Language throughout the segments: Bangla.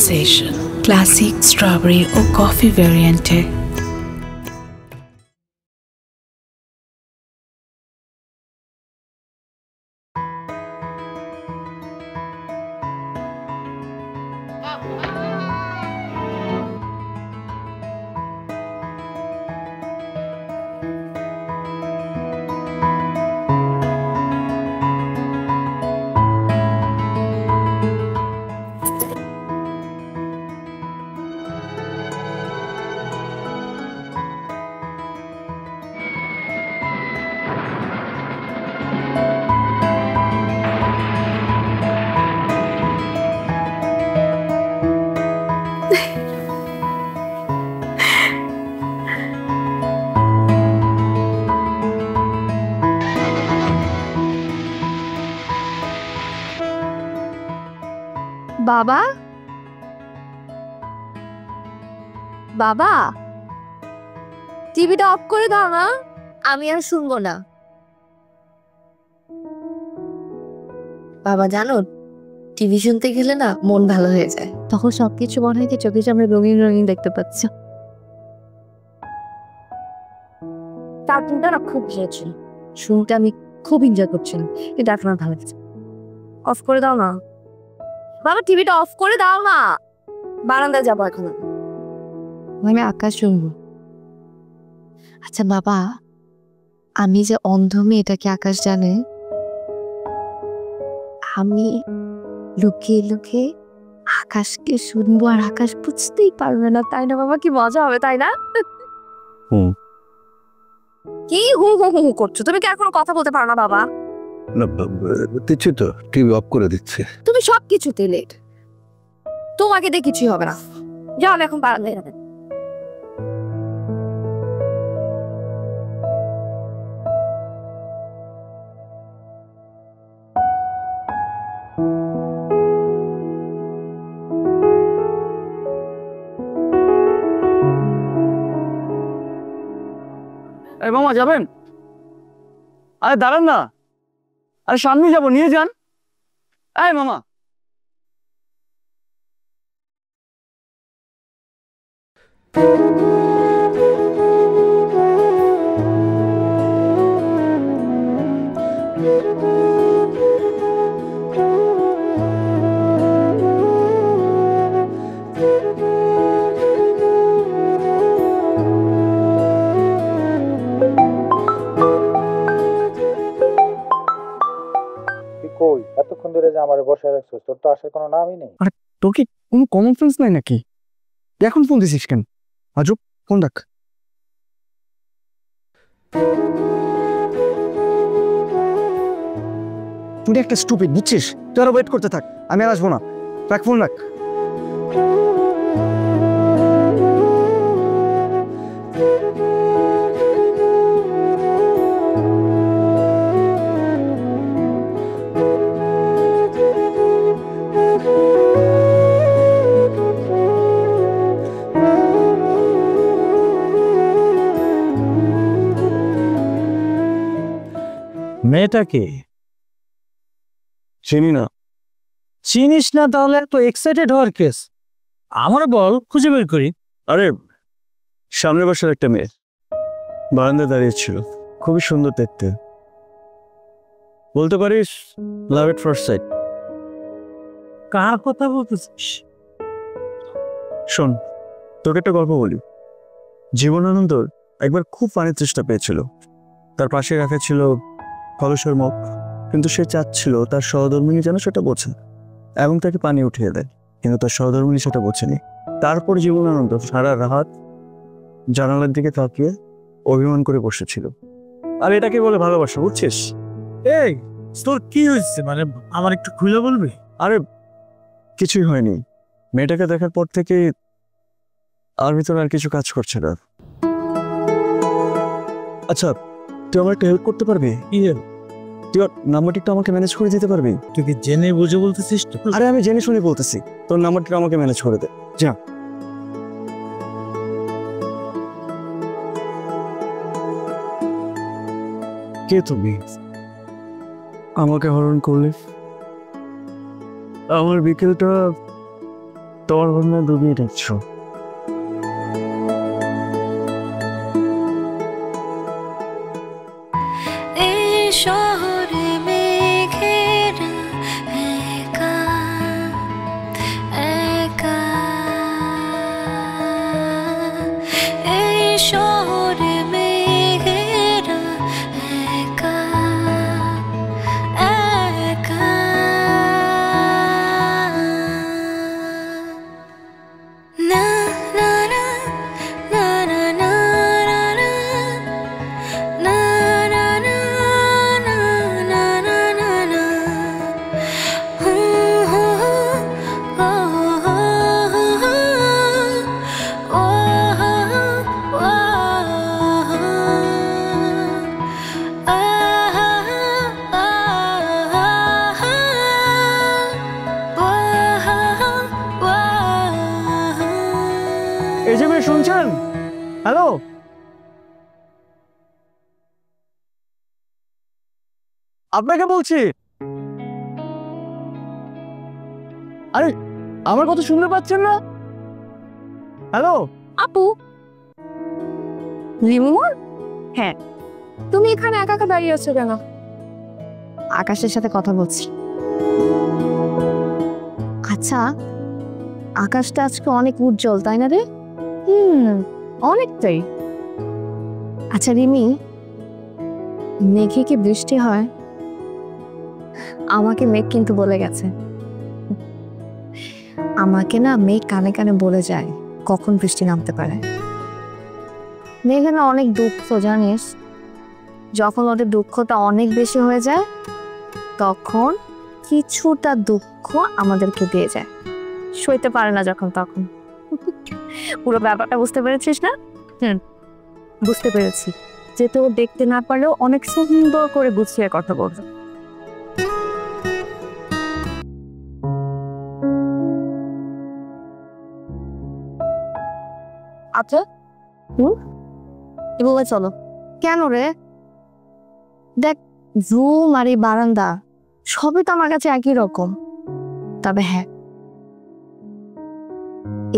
সেনসেশন ক্লাসিক স্ট্রবেরি ও কফি ভ্যারিয়েন্টে। বাবা বাবা টিভিটা অফ করে দাও না, আমি আর শুনবো না। বাবা জানো, টিভি শুনতে গেলে না মন ভালো হয়ে যায়, তখন সবকিছু মনে হয় চোখের সামনে রঙিন রঙিন দেখতে পাচ্ছ। কার্টুনটা না খুব ভালো ছিল, শুনতে আমি খুব এনজয় করছিলাম, কিন্তু এখন আর ভালো লাগছে। অফ করে দাও না বাবা, টিভিটা অফ করে দাও না। বারান্দায় যাবো এখন, আমি আকাশ শুনবো। আচ্ছা বাবা, আমি যে অন্ধ মেয়ে, এটা কি আকাশ জানে? আমি লুকিয়ে লুকিয়ে আকাশকে শুনবো আর আকাশ বুঝতেই পারবে না, তাই না বাবা? কি মজা হবে, তাই না? কি হু হু হু করছো? তুমি কি এখনো কথা বলতে পারো না বাবা? না দিচ্ছি তো, টিভি অফ করে দিচ্ছে। তুমি সব কিছুতে লেট, তোমাকে দিয়ে কিছুই হবে না। যাও এখন বারান্দায় যাবে। মামা যাবেন? আরে দাঁড়ান না, আরে সামনে যাবো, নিয়ে যান। এই মামা, এতক্ষণ ধরে যে আমার বসে রাখছো, তোর তো আসার কোনো নামই নেই। আরে তোর কি কোনো কমন সেন্স নাই নাকি? এখন ফোন দিছিস কেন? আজব, ফোন রাখ। তুই একটা স্টুপিড, বুঝছিস? তুই আরো ওয়েট করতে থাক, আমি আর আসবো না। রাখ ফোন, রাখ। মেয়েটাকে চিনি না। চিনিস না? তাহলে এত এক্সাইটেড হওয়ার কেস? আমার বল, খুঁজে বের করি। আরে সামনে বসার একটা মেয়ে বারান্দায় দাঁড়িয়ে ছিল, খুবই সুন্দর দেখতে। বলতে পারিস লাভ এট ফার্স্ট সাইট। কার কথা বলতেছিস? শোন, তোকে একটা গল্প বলি। জীবনানন্দ একবার খুব পানির চেষ্টা পেয়েছিল। তার পাশে রাখা ছিল কলসের মুখ, কিন্তু সে চাচ্ছিল তার সহধর্মিণী যেন সেটা বোঝে এবং তাকে পানি উঠিয়ে দেয়, কিন্তু তার সহধর্মিণী সেটা বোঝেনি। তারপর জীবনানন্দ সারা রাত জানালার দিকে তাকিয়ে অভিমান করে বসেছিল। আর এটাকে বলে ভালোবাসা, বুঝছিস? এই তোর কি হয়েছে, মানে আমার একটু খুলে বলবি? আরে কিছুই হয়নি, মেয়েটাকে দেখার পর থেকে আর ভিতরে আর কিছু কাজ করছে না। আচ্ছা, তুই আমার একটা হেল্প করতে পারবি? কি হেল্প? তুই নাম্বারটা একটু আমাকে ম্যানেজ করে দিতে পারবি? তুই কি জেনে বুঝে বলতেছিস? আরে আমি জেনে শুনে বলতেছি, তোর নাম্বারটা আমাকে ম্যানেজ করে দে, যা। কে তুমি? আমাকে হরণ করলে? আমার বিকেলটা তোমার ঘটনা ডুবিয়ে দেখছো। শহরে মেঘেরা একা একা, এই শহরে মেঘেরা একা একা। না না না না না না না না না না না না না না, হো হো হো ও ও এই যে মেয়ে শুনছেন? হ্যালো, আপনাকে বলছি। আরে আমার কথা শুনতে পাচ্ছেন না? হ্যালো আপু, রিমন? হ্যাঁ, তুমি এখানে একা একা দাঁড়িয়ে আছো কেন? আকাশের সাথে কথা বলছি। আচ্ছা, আকাশটা আজকে অনেক উজ্জ্বল, তাই না রে? অনেকটাই। আচ্ছা রিমি, মেঘে কি বৃষ্টি হয়? আমাকে মেঘ কিন্তু বলে গেছে। আমাকে না মেঘ কানে কানে বলে যায় কখন বৃষ্টি নামতে পারে। মেঘে না অনেক দুঃখ, জানিস? যখন ওদের দুঃখটা অনেক বেশি হয়ে যায় তখন কিছুটা দুঃখ আমাদেরকে দিয়ে যায়, সইতে পারে না যখন তখন। পুরো ব্যাপারটা বুঝতে পেরেছিস না? বুঝতে পেরেছি, যে তো দেখতে না পারলেও অনেক সুন্দর করে গুছিয়ে কথা বলছো। আচ্ছা, এভাবে চলো কেন রে? দেখ, রুম আর এই বারান্দা সবই তো আমার কাছে একই রকম। তবে হ্যাঁ,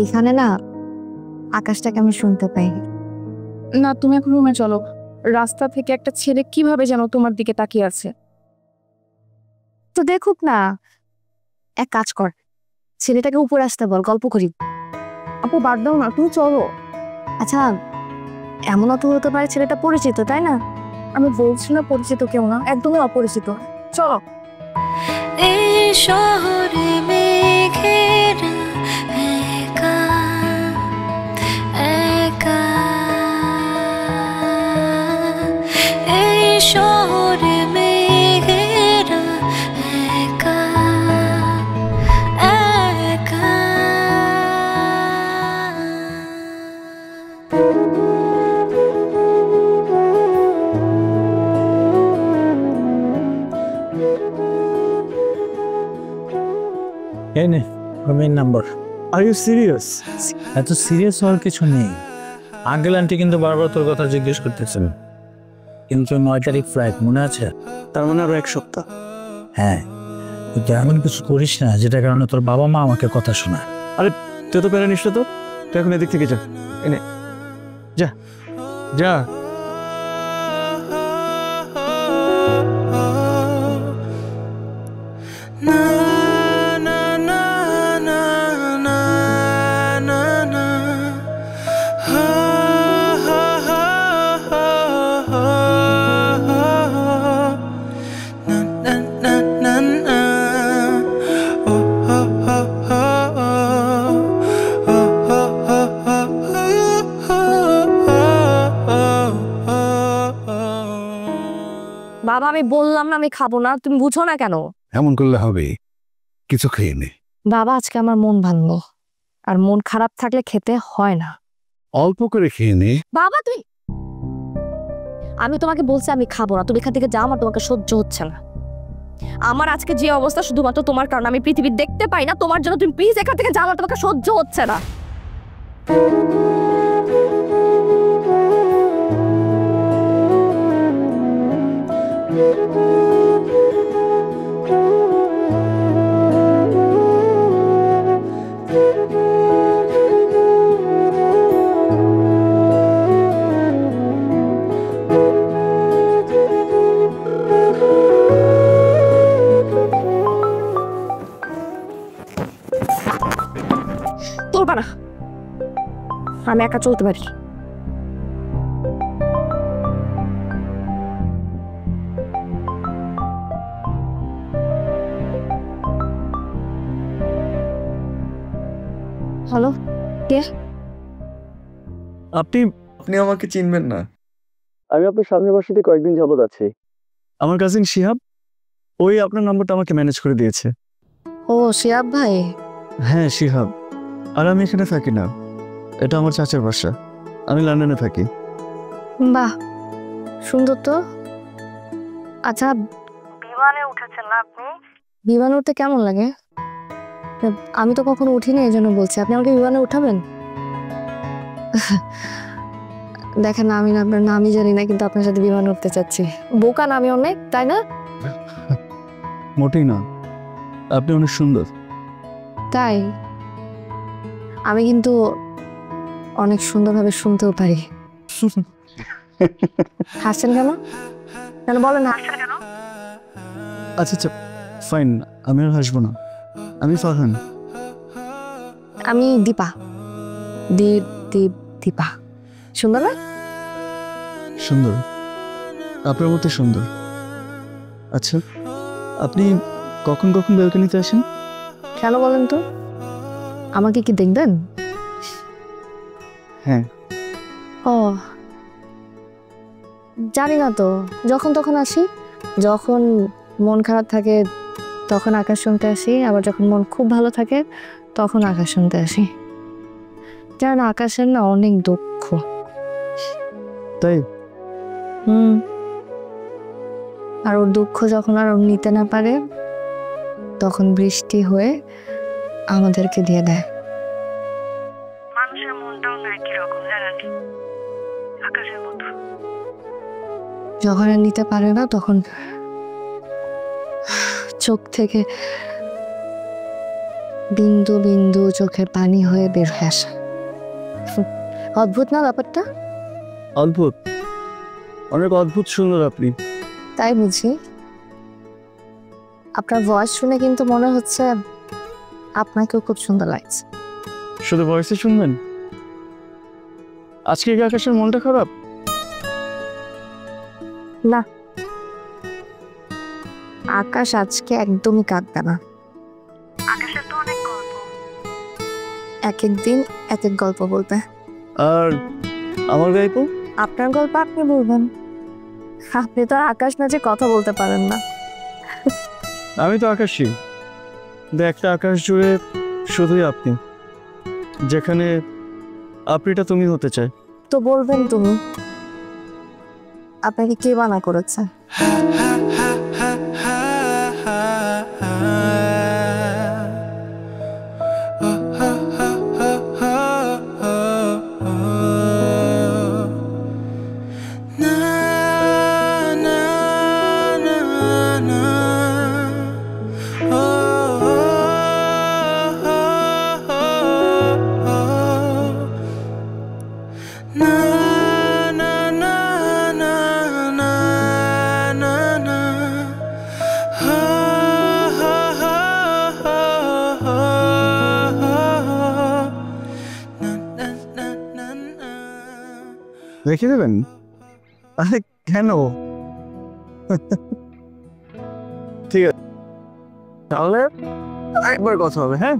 এখানে না আকাশটাকে আমি শুনতে পাই। না, তুমি এখন রুমে চলো। রাস্তা থেকে একটা ছেলে কিভাবে যেন তোমার দিকে তাকিয়ে আছে। তো দেখুক না, এক কাজ কর, ছেলেটাকে উপরে আসতে বল, গল্প করি। আপু বাদ দাও না, তুমি চলো। আচ্ছা, এমনও তো হতে পারে ছেলেটা পরিচিত, তাই না? আমি বলছি না পরিচিত কেউ না, একদমই অপরিচিত। চলো। এই শহরে মেঘেরা একা একা, এই শহরে মেঘেরা একা একা। এই নে main number. Are you serious? এত সিরিয়াস হওয়ার কিছু নেই। আঙ্কেল আন্টি কিন্তু বারবার তোর কথা জিজ্ঞেস করতেছেন। কিন্তু 9 তারিখ ফ্লাইট, মনে আছে? তার মানে আরো 1 সপ্তাহ। হ্যাঁ, তুই এমন কিছু করিস না যেটা কারণে তোর বাবা মা আমাকে কথা শোনায়। আরে তুই তো প্যারা নিস না তো, তুই এখন এদিক থেকে যা, এনে যা যা। বাবা, আমি বললাম না আমি খাবো না, তুমি বুঝো না কেন? এমন করলে হবে? কিছু খেয়ে নে। বাবা, আজকে আমার মন ভাঙলো, আর মন খারাপ থাকলে খেতে হয় না। অল্প করে খেয়ে নে। বাবা তুই, আমি তোমাকে বলছি আমি খাবো না, তুমি এখান থেকে যাও, আমার তোমাকে সহ্য হচ্ছে না। আমার আজকে যে অবস্থা শুধুমাত্র তোমার কারণে, আমি পৃথিবী দেখতে পাই না তোমার জন্য, তুমি প্লিজ এখান থেকে যাও, আমার তোমাকে সহ্য হচ্ছে না। তোর না, আমি একা চলতে পারি। হ্যালো, কে? আপনি আপনি আমাকে চিনবেন না। আমি আপনার সামনের বাসাতে কয়েকদিন যাবত আছি। আমার কাজিন শিহাব, ওই আপনার নাম্বারটা আমাকে ম্যানেজ করে দিয়েছে। ও শিহাব ভাই। হ্যাঁ শিহাব, আর আমি এখানে থাকি না, এটা আমার চাচার বাসা। আমি লন্ডনে থাকি। বাহ, সুন্দর তো। আচ্ছা, বিমানে উঠেছেন না আপনি? বিমানে উঠতে কেমন লাগে? আমি তো কখনো উঠিনি, এই জন্য বলছি। আপনি আমাকে বিমানে উঠাবেন? দেখেন, আমি না আপনার নামই জানি না, কিন্তু আপনার সাথে বিমানে উঠতে চাচ্ছি। বোকা না আমি অনেক, তাই না? মোটেই না, আপনি অনেক সুন্দর। তাই? আমি কিন্তু অনেক সুন্দরভাবে শুনতেও পারি। হাসছেন কেন? কেন বলেন, হাসছেন কেন? আচ্ছা আচ্ছা, ফাইন, আমি আর হাসবো না। আমি ফারহান। আমি দীপা। দীপা। সুন্দর না? সুন্দর, আপনার মতো সুন্দর। আচ্ছা, আপনি কখন কখন ব্যালকনিতে আসেন? কেন বলেন তো? আমাকে কি দেখবেন? হ্যাঁ। ও জানি না তো, যখন তখন আসি। যখন মন খারাপ থাকে তখন আকাশ শুনতে আসি, আবার যখন মন খুব ভালো থাকে তখন আকাশ শুনতে আসি। জানেন, আকাশের না অনেক দুঃখ। তাই? আর ওর দুঃখ যখন আর ও নিতে না পারে, তখন বৃষ্টি হয়ে আমাদেরকে দিয়ে দেয়। মানুষের মনটাও না একই রকম, জানেন, আকাশের মতো। যখন আর নিতে পারে না, তখন চোখ থেকে বিন্দু বিন্দু চোখের পানি হয়ে বের হয়ে আসে। অদ্ভুত না ব্যাপারটা? অদ্ভুত, অনেক অদ্ভুত সুন্দর আপনি। তাই বুঝি? আপনার ভয়েস শুনে কিন্তু মনে হচ্ছে আপনাকেও খুব সুন্দর লাগছে। শুধু ভয়েসে শুনবেন? আজকে কি আকাশের মনটা খারাপ? না, আকাশ আজকে একদমই কাঁদবে না। আকাশের তো অনেক গল্প, এক এক দিন এক এক গল্প বলবে। আর আমার গল্প? আপনার গল্প আপনি বলবেন। আপনি তো আর আকাশ না যে কথা বলতে পারেন না। আমি তো আকাশই, একটা আকাশ জুড়ে শুধুই আপনি, যেখানে আপনিটা তুমি হতে চাই। তো বলবেন তুমি। আপনাকে কে বানা করেছে? রেখে দেবেন? আরে কেন? ঠিক আছে, তাহলে একবার কথা হবে। হ্যাঁ,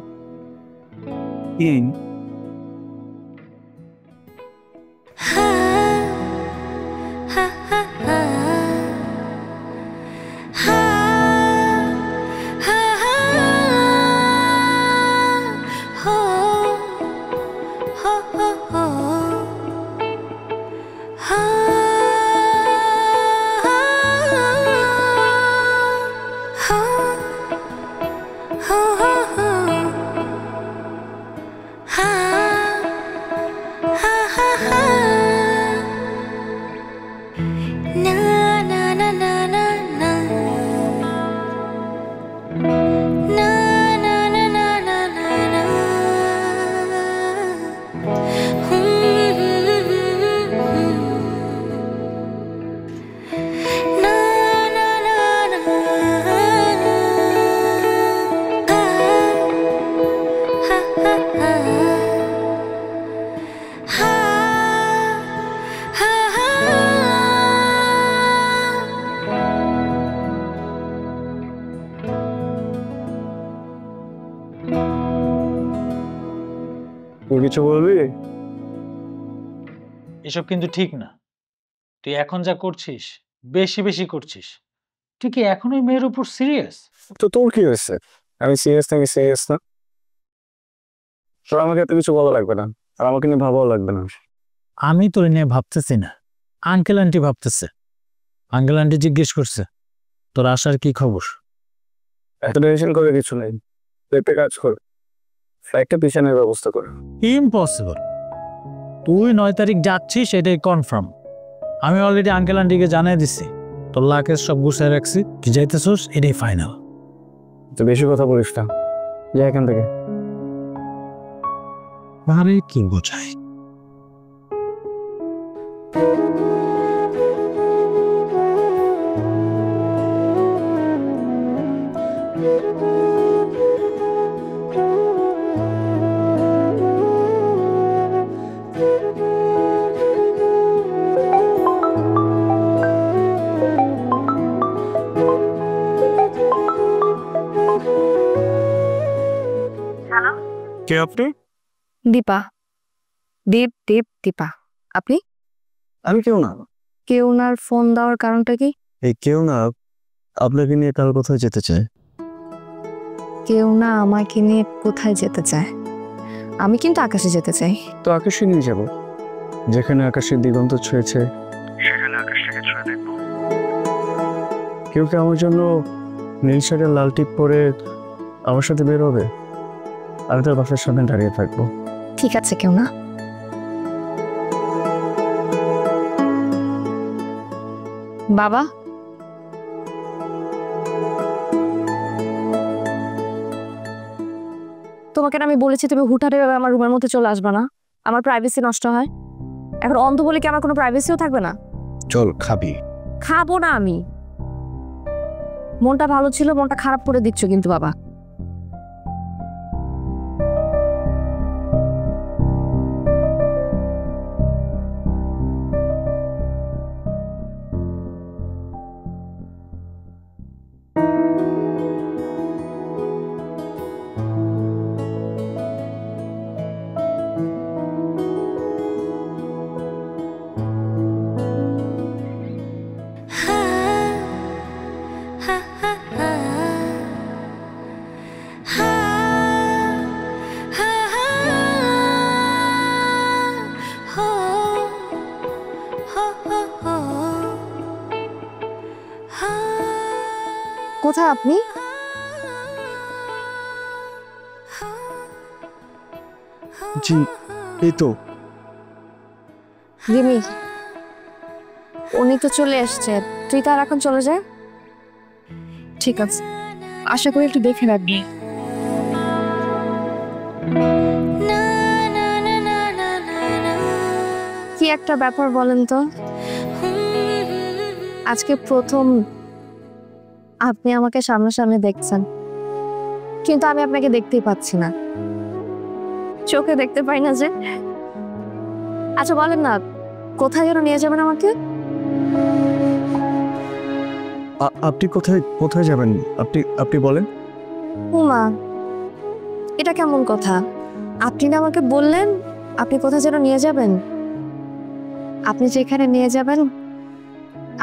তুই কিছু বলবি? এসব কিন্তু ঠিক না। তুই এখন যা করছিস বেশি বেশি করছিস। তুই কি এখন ওই মেয়ের উপর সিরিয়াস? তো তোর কি হয়েছে? আমি সিরিয়াস নাকি সিরিয়াস না? তোর আমাকে এত কিছু বলা লাগবে না, আর আমাকে নিয়ে ভাবাও লাগবে না। আমি তোর নিয়ে ভাবতেছি না, আঙ্কেল আন্টি ভাবতেছে। আঙ্কেল আন্টি জিজ্ঞেস করছে তোর আসার কি খবর। এত টেনশন করে কিছু নেই, তুই একটা কাজ কর, ফ্লাইটটা পিছানোর ব্যবস্থা কর। ইম্পসিবল। তুই 9 তারিখ যাচ্ছিস এটাই কনফার্ম। আমি অলরেডি আঙ্কেল আন্টিকে জানিয়ে দিছি তোর লাকেজ সব গুছিয়ে রাখছি, কি যাইতেছোস এটাই ফাইনাল। তুই বেশি কথা বলিস না, যা এখান থেকে। আরে কি বোঝাই। কে আপনি? দীপা। দীপা। আপনি? আমি কেউ না। কেউ ওনার ফোন দেওয়ার কারণটা কি? এই কেউ না আপনাকে নিয়ে কার কোথায় যেতে চায়। কেউ না আমাকে নিয়ে কোথায় যেতে চায়? আমি কিন্তু আকাশে যেতে চাই। তো আকাশে নিয়ে যাব, যেখানে আকাশের দিগন্ত ছুঁয়েছে সেখানে আকাশটাকে ছুঁয়ে দেখব। কেউ কি আমার জন্য নীল শার্টের লাল টিপ পরে আমার সাথে বের হবে? আমি তার বাসার সামনে দাঁড়িয়ে থাকবো। ঠিক আছে, কেউ না। বাবা, তোমাকে না আমি বলেছি তুমি হুটহাটে আমার রুমের মধ্যে চলে আসবে না, আমার প্রাইভেসি নষ্ট হয়। এখন অন্ধ বলে কি আমার কোনো প্রাইভেসিও থাকবে না? চল খাবি। খাবো না আমি। মনটা ভালো ছিল, মনটা খারাপ করে দিচ্ছ কিন্তু বাবা। কোথায় আপনি? জি এই তো। রিমি, উনি তো চলে এসছে, তুই তার এখন চলে যায়। ঠিক আছে, আশা করি একটু দেখে রাখবি। কি একটা ব্যাপার বলেন তো, আজকে প্রথম আপনি আমাকে সামনাসামনি দেখছেন, কিন্তু আমি আপনাকে দেখতেই পাচ্ছি না, চোখে দেখতে পাই না যে। আচ্ছা বলেন না, কোথায় যেন নিয়ে যাবেন আমাকে? আপনি কোথায় কোথায় যাবেন? আপনি বলেন। উমা, এটা কেমন কথা? আপনি না আমাকে বললেন আপনি কোথায় যেন নিয়ে যাবেন। আপনি যেখানে নিয়ে যাবেন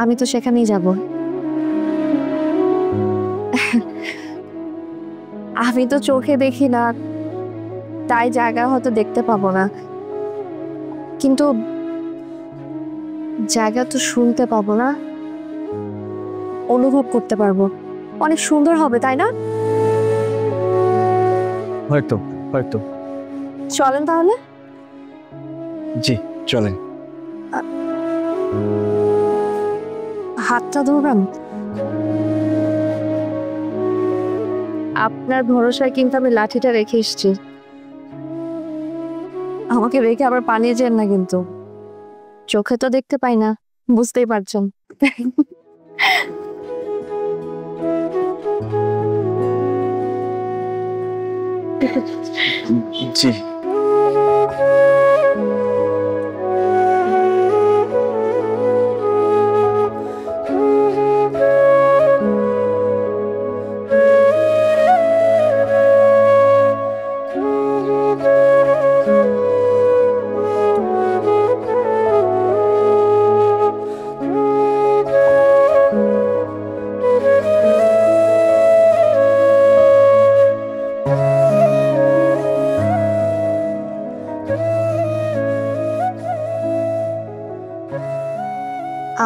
আমি তো সেখানেই যাব। আমি তো চোখে দেখি না, তাই জায়গা হয়তো দেখতে পাবো না, কিন্তু জায়গা তো শুনতে পাবো না, অনুভব করতে পারবো। অনেক সুন্দর হবে, তাই না? হয়তো হয়তো। চলেন তাহলে। জি চলেন। হাতটা ধরবেন? আপনার ভরসায় কিন্তু আমি লাঠিটা রেখে এসেছি, আমাকে রেখে আবার পালিয়ে যান না কিন্তু। চোখে তো দেখতে পাই না, বুঝতেই পারছেন। জি।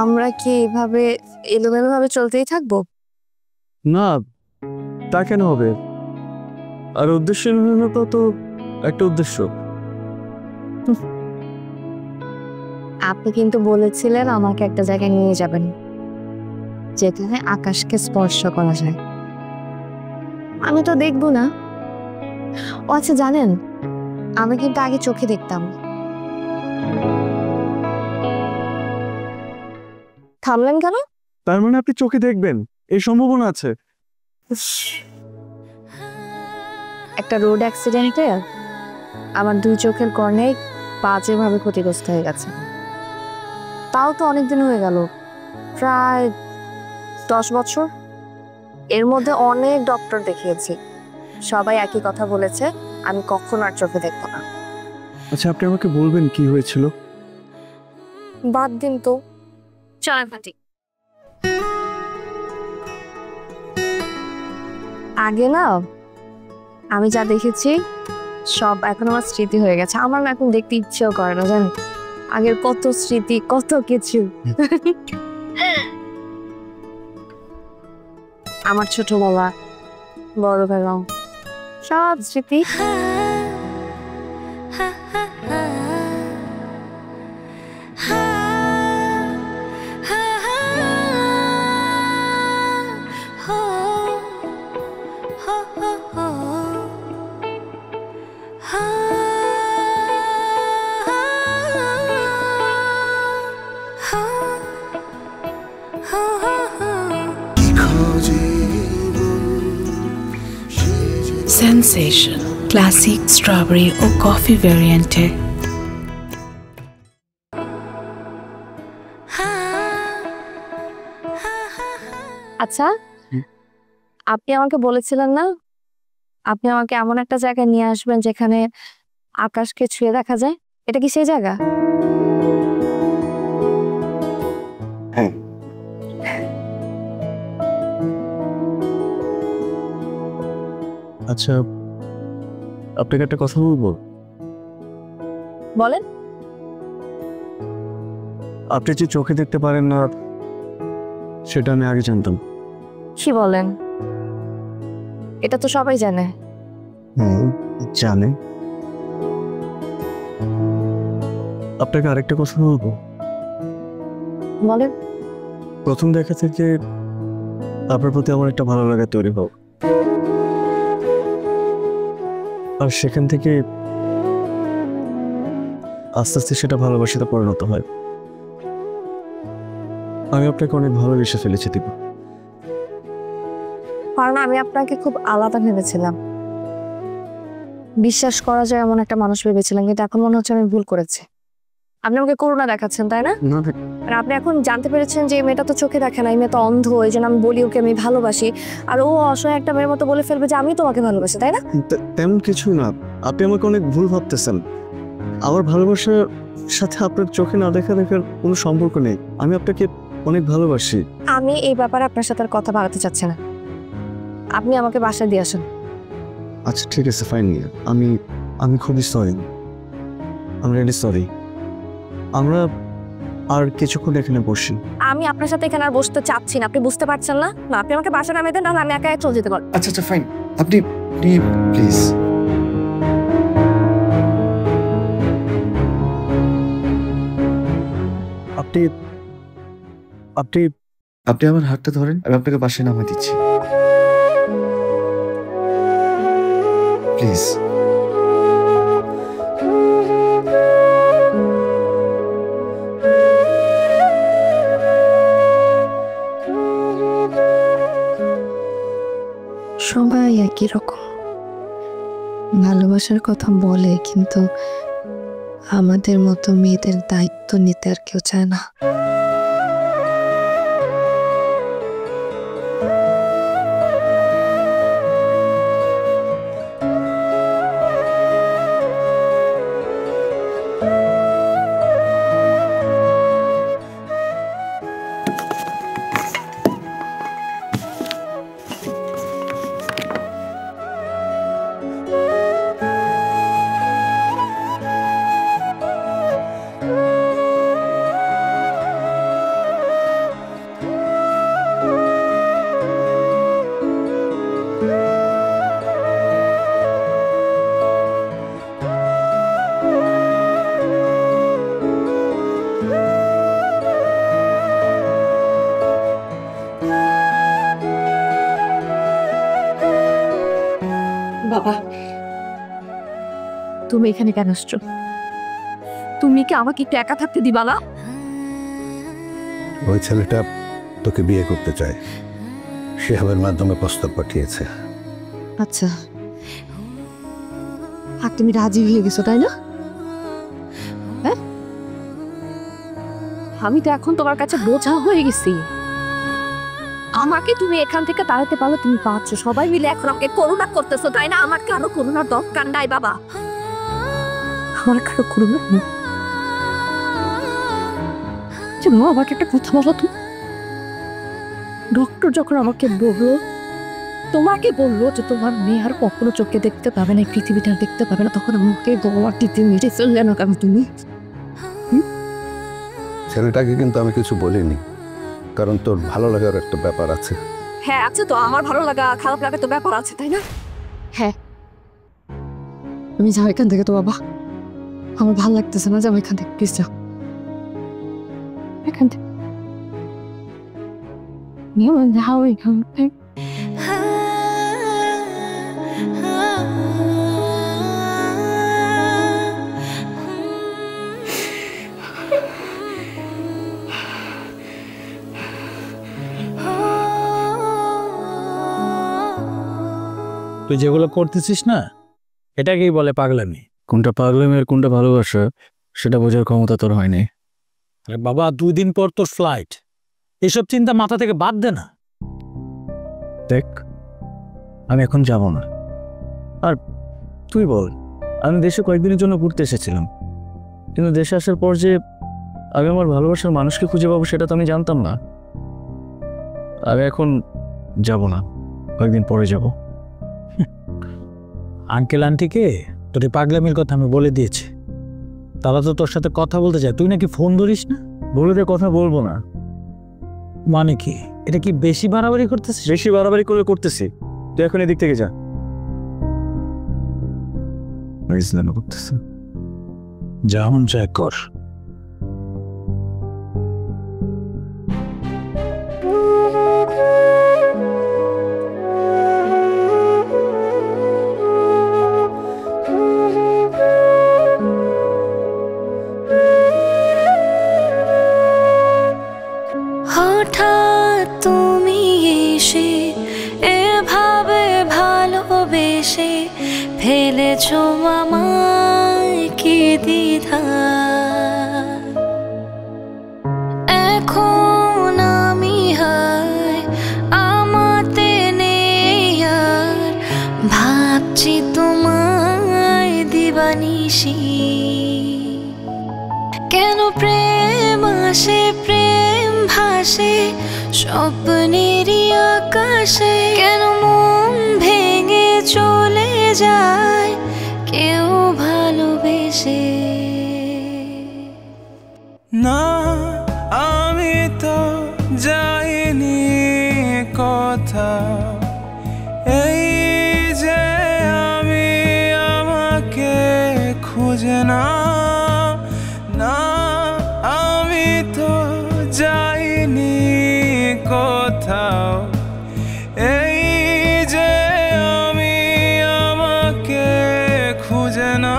আমরা কি এভাবে এলোমেলো ভাবে চলতেই থাকবো? না, তা কেন হবে? আর উদ্দেশ্যহীনতা তো একটা উদ্দেশ্য। আপনি কিন্তু বলেছিলেন আমাকে একটা জায়গায় নিয়ে যাবেন যেখানে আকাশকে স্পর্শ করা যায়। আমি তো দেখবো না। ও আচ্ছা, জানেন আমি কিন্তু আগে চোখে দেখতাম। থামলেন কেন? তার মানে আপনি চোখে দেখবেন, এই সম্ভাবনা আছে? একটা রোড অ্যাক্সিডেন্টে আমার 2 চোখের কর্নেই বাজেভাবে ক্ষতিগ্রস্ত হয়ে গেছে। তাও তো অনেকদিন হয়ে গেল, প্রায় 10 বছর। এর মধ্যে অনেক ডক্টর দেখিয়েছি, সবাই একই কথা বলেছে, আমি কখনো আর চোখে দেখবো না। আচ্ছা, আপনি আমাকে বলবেন কি হয়েছিল? বাদ দিন তো, চলেন ফাটি। আগে না আমি যা দেখেছি সব এখন আমার স্মৃতি হয়ে গেছে। আমার না এখন দেখতে ইচ্ছেও করে না, জানেন। আগের কত স্মৃতি, কত কিছু। আমার ছোটবেলা, বড়বেলা, সব স্মৃতি। সেনসেশন ক্লাসিক স্ট্রবেরি ও কফি ভ্যারিয়েন্টে। আচ্ছা, আপনি আমাকে বলেছিলেন না আপনি আমাকে এমন একটা জায়গায় নিয়ে আসবেন যেখানে আকাশকে ছুঁয়ে দেখা যায়? এটা কি সেই জায়গা? হ্যাঁ। আচ্ছা, আপনাকে একটা কথা বলবো? বলেন। আপনি যে চোখে দেখতে পারেন না সেটা আমি আগে জানতাম। কি বলেন? এটা তো সবাই জানে। জানে। আপনাকে আরেকটা কথা বলবো? বলেন। প্রথম দেখা থেকে আপনার প্রতি আমার একটা ভালো লাগা তৈরি হোক, আর সেখান থেকে আস্তে আস্তে সেটা ভালোবাসাতে পরিণত হয়। আমি আপনাকে অনেক ভালোবেসে ফেলেছি দীপা। কারণ আমি আপনাকে খুব আলাদা ভেবেছিলাম, বিশ্বাস করা যায় এমন একটা মানুষ ভেবেছিলাম, কিন্তু এখন মনে হচ্ছে আমি ভুল করেছি। আপনি আমাকে করুণা দেখাচ্ছেন, তাই না? না, আর আপনি এখন জানতে পেরেছেন যে এই মেয়েটা তো চোখে দেখে না, এই মেয়ে তো অন্ধ, এই জন্য আমি বলি ওকে আমি ভালোবাসি, আর ও অসহায় একটা মেয়ের মতো বলে ফেলবে যে আমি তোমাকে ভালোবাসি, তাই না? তেমন কিছু না। আপনি আমাকে অনেক ভুল ভাবতেছেন। আমার ভালোবাসার সাথে আপনার চোখে না দেখার কোনো সম্পর্ক নেই। আমি আপনাকে অনেক ভালোবাসি। আমি এই ব্যাপারে আপনার সাথে আর কথা বাড়াতে চাচ্ছি না। আপনি আমাকে বাসায় দিয়ে আসেন। আচ্ছা ঠিক আছে, ফাইন। আমি খুবই সরি, আমি রিয়েলি সরি। আমরা আর কিছুক্ষণ এখানে বসি। আমি আপনার সাথে এখানে আর বসতে চাচ্ছি না, আপনি বুঝতে পারছেন না? না, আপনি আমাকে বাসা নামিয়ে দেন, নাহলে আমি একা চলে যেতে পারবো। আচ্ছা ফাইন, আপনি প্লিজ। আপনি আপনি আপনি আমার হাতটা ধরেন, আমি আপনাকে বাসায় নামিয়ে দিচ্ছি, প্লিজ। সবাই একই রকম ভালোবাসার কথা বলে, কিন্তু আমাদের মতো মেয়েদের দায়িত্ব নিতে আর কেউ চায় না। তুমি এখানে কেন আসছো? তুমি কি আমাকে একটু একা থাকতে দিবা না? ওই ছেলেটা তোকে বিয়ে করতে চায়, শিহাবের মাধ্যমে প্রস্তাব পাঠিয়েছে। আচ্ছা, আর তুমি রাজি হয়ে গেছো তাই না? হ্যাঁ, আমি তো এখন তোমার কাছে বোঝা হয়ে গেছি। আমাকে তুমি এখান থেকে তাড়াতে পারলে তুমি পাচ্ছ, সবাই মিলে এখন আমাকে করুণা করতেছো তাই না? আমার কারো করুণার দরকার নাই বাবা, আমার কারো করুণা নেই। আমাকে একটা কথা বলো তো, ডক্টর যখন আমাকে বললো, তোমাকে বললো যে তোমার মেয়ে আর কখনো চোখে দেখতে পাবে না, পৃথিবীটা দেখতে পাবে না, তখন আমাকে গলার দিতে মেরে ফেললে না কেন তুমি? ছেলেটাকে কিন্তু আমি কিছু বলিনি, কারণ তোর ভালো লাগার একটা ব্যাপার আছে। হ্যাঁ আছে তো, আমার ভালো লাগা খারাপ লাগা তো ব্যাপার আছে তাই না? হ্যাঁ, তুমি যাও এখান থেকে তো বাবা, আমার ভালো লাগতেছে না, যাও এখান থেকে প্লিজ, যাও এখান থেকে। যাও এখান থেকে। তুই যেগুলো করতেছিস না, এটাকেই বলে পাগলামি। কোনটা পাগলামি আর কোনটা ভালোবাসা সেটা বোঝার ক্ষমতা তোর হয়নি। আরে বাবা, 2 দিন পর তোর ফ্লাইট, এসব চিন্তা মাথা থেকে বাদ দে না। দেখ, আমি এখন যাব না। আর তুই বল, আমি দেশে কয়েকদিনের জন্য ঘুরতে এসেছিলাম, কিন্তু দেশে আসার পর যে আমি আমার ভালোবাসার মানুষকে খুঁজে পাবো সেটা তো আমি জানতাম না। আমি এখন যাব না, কয়েকদিন পরে যাব। আঙ্কেল আন্টিকে তোর এই পাগলামির কথা আমি বলে দিয়েছি, তারা তো তোর সাথে কথা বলতে চায়, তুই নাকি ফোন ধরিস না। বলে দিয়ে কথা বলবো না মানে কি? এটা কি বেশি বাড়াবাড়ি করতেছিস? বেশি বাড়াবাড়ি করে করতেছি? তুই এখন এদিক থেকে যা। করতেছে, যেমন চাই কর। হঠাৎ তুমি এসে এভাবে ভালোবেসে ফেলেছো আমায় কি দ্বিধা। এখন আমি হায় আমাতে নেই আর, ভাবছি তোমায় দিবানিশি। কেন প্রেম আসে প্রেম ভাসে স্বপ্নেরই আকাশে, কেন মন ভেঙে চলে যায় কেউ ভালোবেসে। না আমি তো যাইনি কথা, এই যে আমি আমাকে খুঁজে না। না আমি তো যাইনি কোথাও, এই যে আমি আমাকে খুঁজে না।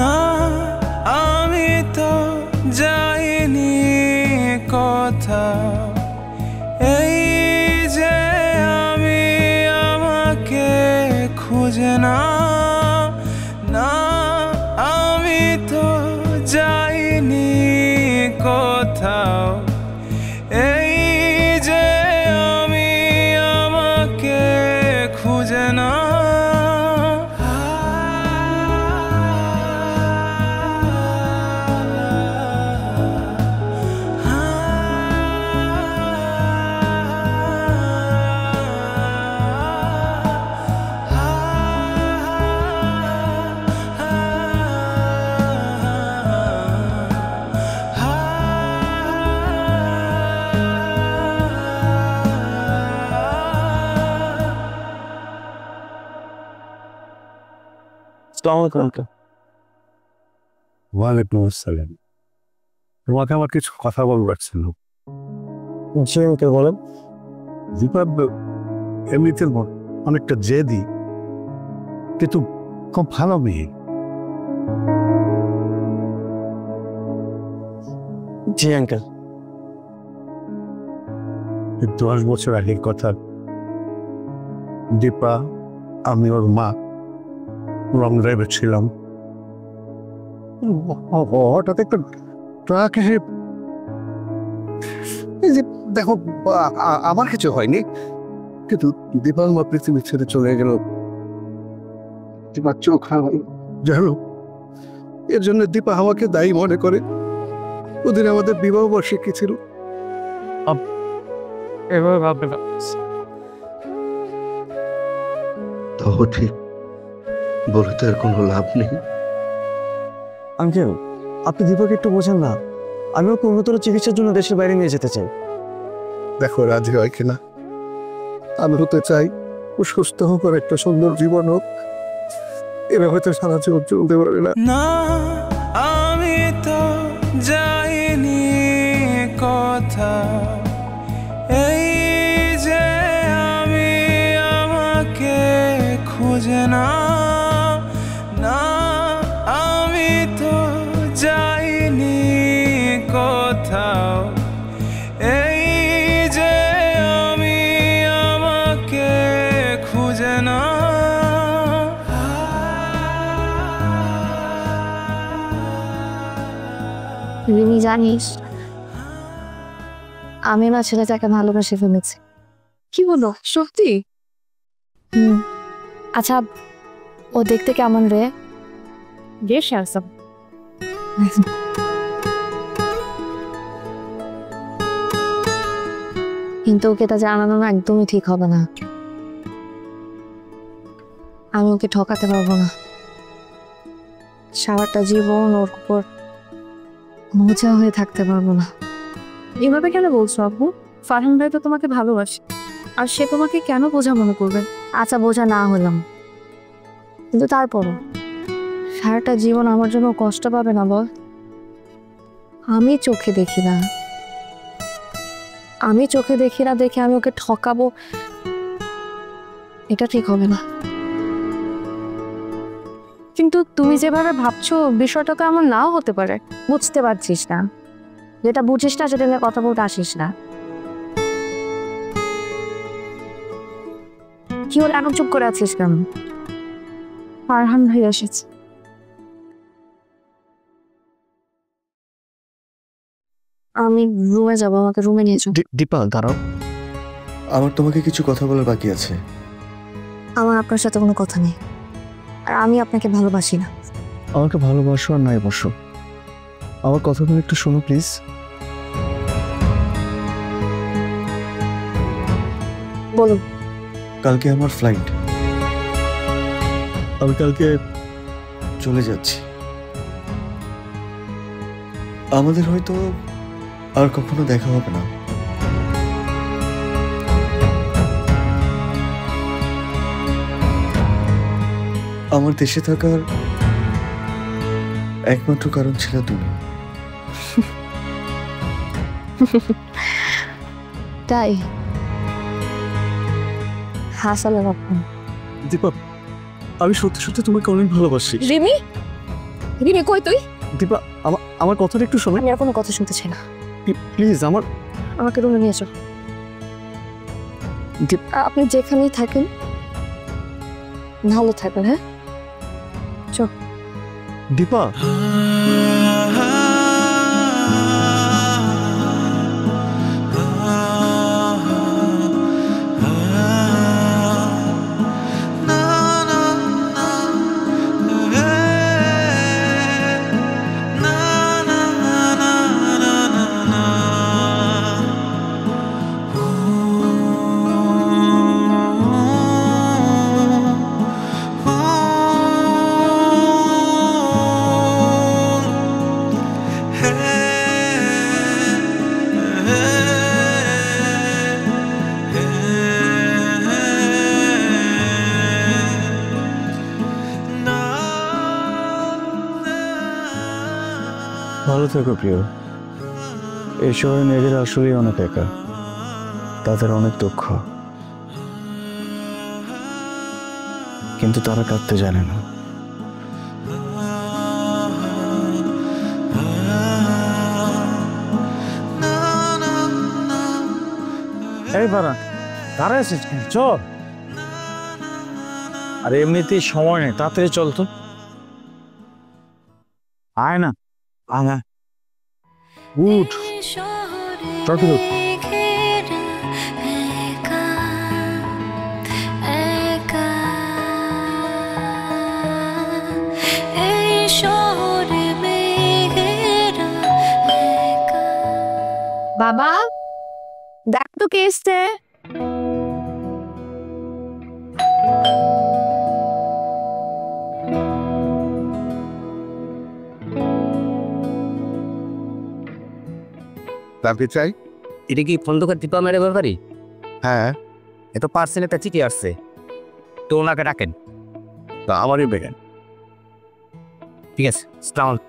না আমি তো যাইনি কোথাও, এই যে আমি আমাকে খুঁজে না। না আমি তো যাইনি কোথাও, এই যে আমি আমাকে খুঁজে না। আসসালামু আলাইকুম আঙ্কেল। ওয়ালাইকুম আসসালাম। তোমাকে আমার কিছু কথা বলবার ছিল। জি আঙ্কেল বলেন। দীপা এমনিতে অনেকটা জেদি, কিন্তু খুব ভালো মেয়ে। জি আঙ্কেল। 10 বছর আগের কথা, দীপা, আমি ওর মা লং ড্রাইভে ছিলাম। হঠাৎ একটা ট্রাক এসে, এই যে দেখো, আমার কিছু হয়নি, কিন্তু দীপার মা পৃথিবী ছেড়ে চলে গেল। দীপার চোখ জানো, এর জন্য দীপা আমাকে দায়ী মনে করে। ওদিন আমাদের বিবাহ বার্ষিকী ছিল। এভাবে ভাববে না। তাও ঠিক, বলে তো আর কোনো লাভ নেই। আঙ্কেল, আপনি দীপাকে একটু বোঝেন না। আমি ওকে উন্নতর চিকিৎসার জন্য দেশের বাইরে নিয়ে যেতে চাই। দেখো রাজি হয় কিনা। আমি হতে চাই ও সুস্থ হোক, আর একটা সুন্দর জীবন হোক। এরা হয়তো সারা জীবন চলতে পারবে না। না আমি তো যাইনি কথা, এই যে আমি আমাকে খুঁজে না। না আমি তো যাইনি কোথাও, এই যে আমি আমাকে খুঁজে না। রিমি, জানিস আমি না ছেলেটাকে ভালোবেসে ফেলেছি। কি বলো, সত্যি? আচ্ছা, ও দেখতে কেমন রে? বেশ হ্যান্ডসাম। কিন্তু ওকে তা জানানো না একদমই ঠিক হবে না। আমি ওকে ঠকাতে পারবো না। সারাটা জীবন ওর উপর বোঝা হয়ে থাকতে পারবো না। এভাবে কেন বলছো আব্বু? ফারহান ভাই তো তোমাকে ভালোবাসে, আর সে তোমাকে কেন বোঝা মনে করবে? আচ্ছা, বোঝা না হলাম, কিন্তু তারপরও সারাটা জীবন আমার জন্য কষ্ট পাবে না বল? আমি চোখে দেখি না, দেখে আমি ওকে ঠকাবো, এটা ঠিক হবে না। কিন্তু তুমি যেভাবে ভাবছো বিষয়টা তো এমন নাও হতে পারে। বুঝতে পারছিস না? যেটা বুঝিস না সেটা নিয়ে কথা বলতে আসিস না। কি হলো, এখন চুপ করে আছিস কেন? ফারহান ভাই এসেছে। আমি রুমে যাবো, আমাকে রুমে নিয়ে চল। দীপা দাঁড়াও, আমার তোমাকে কিছু কথা বলার বাকি আছে। আমার আপনার সাথে কোনো কথা নেই, আর আমি আপনাকে ভালোবাসি না। আমাকে ভালোবাসো আর নাই বসো, আমার কথাগুলো একটু শোনো প্লিজ। বলুন। কালকে আমার ফ্লাইট, আমি কালকে চলে যাচ্ছি। আমাদের হয়তো আর কখনো দেখা হবে না। আমার দেশে থাকার একমাত্র কারণ ছিল তুমি। তাই হাসালেন আপনি। দীপা, আমি সত্যি সত্যি তোমাকে অনেক ভালোবাসি। রিমি, কই তুই? দীপা, আমার কথাটা একটু শোনো। আমি আর কোনো কথা শুনতে চাই না, প্লিজ। আমাকে রুমে নিয়ে চল। আপনি যেখানেই থাকেন ভালো থাকবেন। হ্যাঁ, চল। দীপা, থেকো প্রিয়। এই শহরে মেয়েদের আসলেই অনেক একা, তাদের অনেক দুঃখ, কিন্তু তারা কাঁদতে জানে না। এই বারা দাঁড়ায় আছিস কেন? চল। আর এমনিতেই সময় নেই, তাড়াতাড়ি চল তো। আয় না, আয় উঠ, চল উঠ। বাবা দেখ তো কে এসছে। তাকে চাই। এটা কি খন্দকার দীপা ম্যাডাম ব্যাপারই? হ্যাঁ, এত পার্সেন্ট একটা চিঠি আসছে, তো ওনাকে ডাকেন। তা আমারই বেগান। ঠিক আছে, আসসালামু আলাইকুম।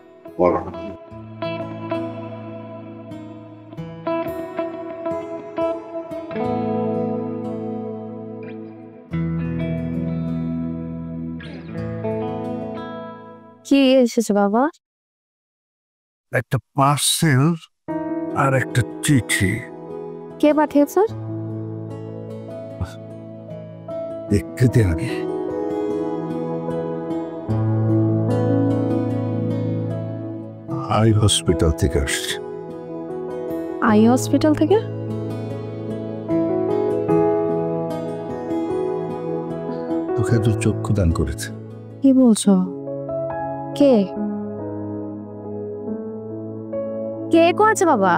কি এসেছে বাবা? একটা পার্সেল আর একটা চিঠি। কে পাঠিয়েছে? দেখতে দে আগে। আই হসপিটাল থেকে আসছে। আই হসপিটাল থেকে? তোকে এত চক্ষু দান করেছে। কি বলছো? কে কে করেছে বাবা?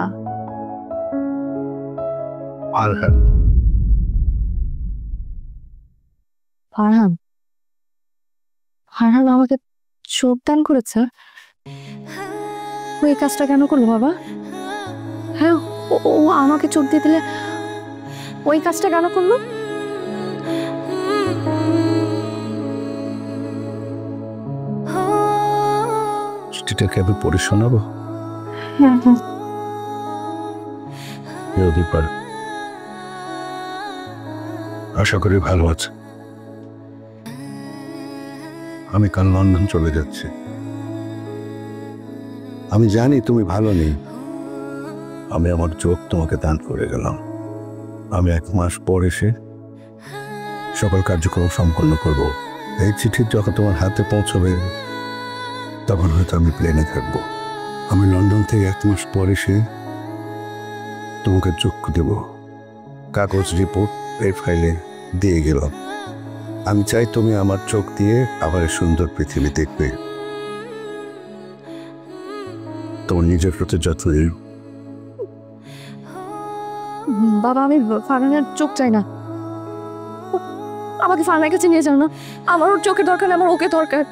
আরহান। ফারহান? ফারহান আমাকে চোখ দান করেছে? ও এই কাজটা কেন করলো বাবা? হ্যাঁ, ও আমাকে চোখ দিয়ে দিলে ওই কাজটা কেন করলো? চিঠিটাকে আমি পড়ে শোনাবো? হ্যাঁ হ্যাঁ। দীপার, আশা করি ভালো আছে। আমি কাল লন্ডন চলে যাচ্ছি। আমি জানি তুমি ভালো নেই। আমি আমার চোখ তোমাকে দান করে গেলাম। আমি 1 মাস পর এসে সকল কার্যক্রম সম্পন্ন করব। এই চিঠি যখন তোমার হাতে পৌঁছবে তখন হয়তো আমি প্লেনে থাকবো। আমি লন্ডন থেকে 1 মাস পর এসে তোমাকে চক্ষু দেব। কাগজ রিপোর্ট এই ফাইলে দিয়ে গেলাম। আমি চাই তুমি আমার চোখ দিয়ে আবার সুন্দর পৃথিবী দেখবে। তোমার নিজের প্রতি যত্ন নিও। বাবা, আমি ফারহানের চোখ চাই না। আমাকে ফারহানের কাছে নিয়ে যাও না। আমার ওর চোখের দরকার না, আমার ওকে দরকার।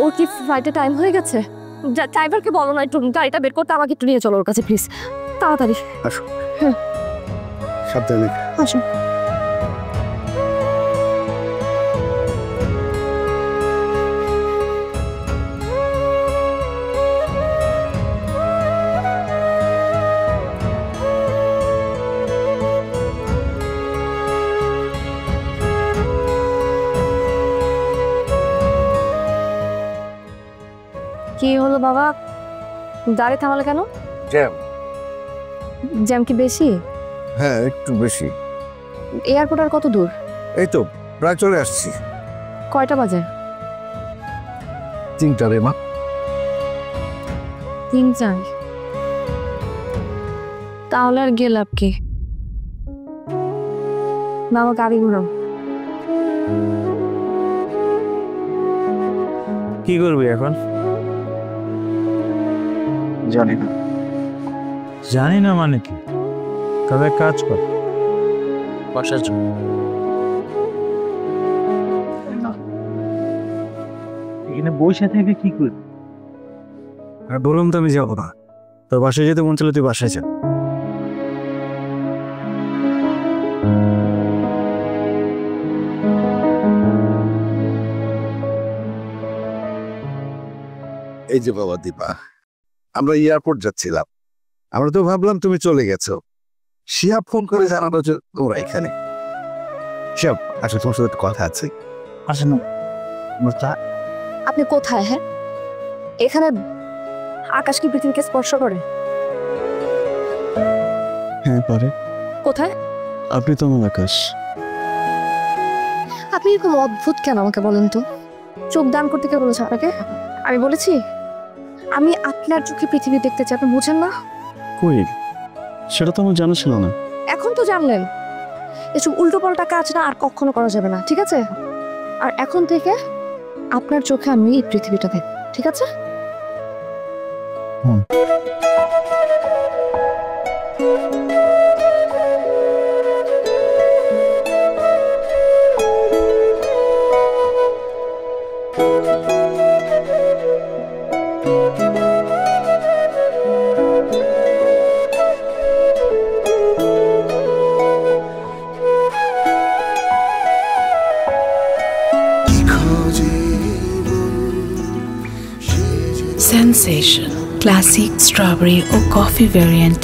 ওর কি ফ্লাইটে টাইম হয়ে গেছে? ড্রাইভারকে বলো না একটু গাড়িটা বের করতে, আমাকে একটু নিয়ে চলো ওর কাছে প্লিজ, তাড়াতাড়ি। আসো। হ্যাঁ, সাবধানে। আসো। কি হলো বাবা, গাড়ি থামালে কেন? জ্যাম। জ্যাম কি বেশি? হ্যাঁ, একটু বেশি। এয়ারপোর্ট আর কত দূর? এই তো প্রায় চলে আসছি। কয়টা বাজে? 3টা রে মা। 3-4? তাহলে আর গেলাম কি? না, আমার গাড়ি ঘুরাও। কি করবি এখন? জানি না। জানি না মানে কি? তবে কাজ কর, বাসায় চল। এখানে বসে থেকে কি করবি? আর বললাম তো আমি যাবো না। তোর বাসায় যেতে মন চলে তুই বাসায় যা। এই যে বাবা দীপা, আমরা এয়ারপোর্ট যাচ্ছিলাম, আমরা তো ভাবলাম তুমি চলে গেছো। শিহাব ফোন করে জানালো যে তোমরা এখানে। শিহাব, আসলে তোমার সাথে একটু কথা আছে। আসেন না আপনি কোথায়? হ্যাঁ, এখানে আকাশ কি পৃথিবীকে স্পর্শ করে? হ্যাঁ পারে। কোথায়? আপনি তো আমার আকাশ। আপনি এরকম অদ্ভুত কেন আমাকে বলেন তো? চোখ দান করতে কে বলেছে আপনাকে? আমি বলেছি আমি আপনার চোখে পৃথিবী দেখতে চাই, আপনি বুঝেন না? কই, সেটা তো আমার জানা ছিল না। এখন তো জানলেন। এসব উল্টো পাল্টা কাজ না আর কখনো করা যাবে না, ঠিক আছে? আর এখন থেকে আপনার চোখে আমি এই পৃথিবীটা দেখব, ঠিক আছে? Sensation, classic strawberry or coffee variant